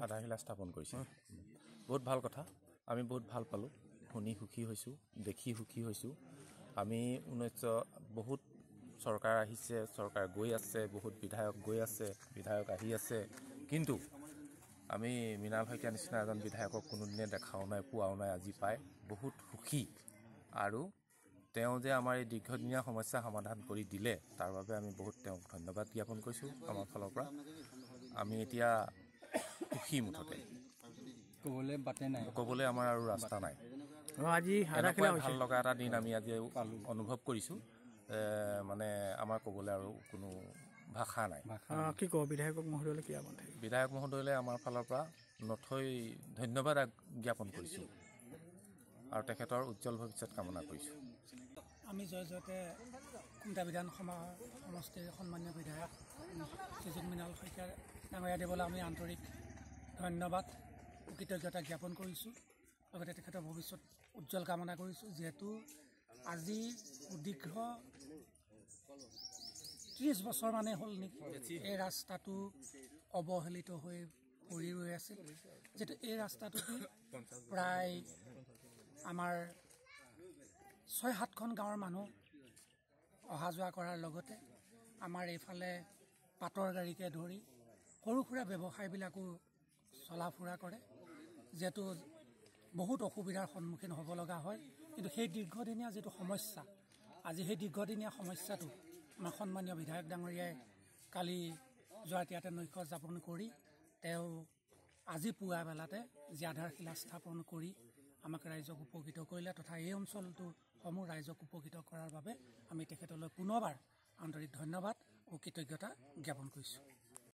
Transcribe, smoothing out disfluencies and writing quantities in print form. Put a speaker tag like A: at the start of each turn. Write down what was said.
A: আধাৰশিলা স্থাপন কৰিছে বহুত ভাল কথা আমি বহুত ভাল পালোঁ শুনি সুখী হৈছোঁ দেখি সুখী হৈছোঁ আমি 1900 বহুত চৰকাৰ আহিছে চৰকাৰ গৈ আছে বহুত বিধায়ক গৈ আছে বিধায়ক আহি আছে কিন্তু আমি মৃণাল শইকীয়া নিচিনা এজন বিধায়কক কোনোদিনে দেখাও নাই পোৱাও নাই আজি পাই বহুত সুখী আৰু তেওঁ যে আমাৰ এই দীৰ্ঘদিনীয়া সমস্যা সমাধান কৰি দিলে তাৰ বাবে আমি বহুত তেওঁক ধন্যবাদ জ্ঞাপন কৰিছোঁ আমাৰ ফালৰ পৰা আমি এতিয়া সুখী মুঠতে
B: ক'বলৈ বাটে নাই
A: ক'বলৈ আমাৰ আৰু ৰাস্তা নাই
C: আজি
A: ভাল লগা এটা দিন আমি আজি অনুভৱ কৰিছোঁ মানে আমাৰ ক'বলৈ আৰু কোনো ভাষা নাই
C: কি ক'ব বিধায়ক মহোদয়লৈ কি আপত্তি
A: বিধায়ক মহোদয়লৈ আমাৰ ফালৰ পৰা নথৈ ধন্যবাদ জ্ঞাপন কৰিছোঁ আৰু তেখেতৰ উজ্জ্বল ভৱিষ্যত কামনা কৰিছোঁ
D: আমি জয়তে কুমটা বিধানসভা সমষ্টিৰ সন্মানীয় বিধায়ক শ্ৰীযুত মৃণাল শইকীয়া ডাঙৰীয়া দেৱলৈ আমি আন্তৰিক ধন্যবাদ কৃতজ্ঞতা জ্ঞাপন কৰিছোঁ লগতে তেখেতৰ ভৱিষ্যত উজ্জ্বল কামনা কৰিছোঁ যিহেতু আজি সুদীৰ্ঘ 30 বছৰ মানে হ'ল নেকি এই ৰাস্তাটো অৱহেলিত হৈ পৰি ৰৈ আছিল যিহেতু এই ৰাস্তাটোতে প্ৰায় আমাৰ 6-7খন গাঁৱৰ মানুহ অহা যোৱা কৰাৰ লগতে আমাৰ এইফালে পাটৰ গাড়ীকে ধৰি সৰু সুৰা ব্যৱসায়বিলাকো চলা ফুৰা কৰে যেহেতু বহুত অসুবিধাৰ সন্মুখীন হ'ব লগা হয় কিন্তু সেই দীৰ্ঘদিনীয়া যিটো সমস্যা আজি সেই দীৰ্ঘদিনীয়া সমস্যাটো আমাৰ সন্মানীয় বিধায়ক ডাঙৰীয়াই কালি যোৱাৰাতিতে নৈশ যাপন কৰি তেওঁ আজি পুৱা বেলাতে যি আধাৰশিলা স্থাপন কৰি আমাক ৰাইজক উপকৃত কৰিলে তথা এই অঞ্চলটো সমূহ ৰাইজক উপকৃত কৰাৰ বাবে আমি তেখেতলৈ পুনৰবাৰ আন্তৰিক ধন্যবাদ আৰু কৃতজ্ঞতা জ্ঞাপন কৰিছোঁ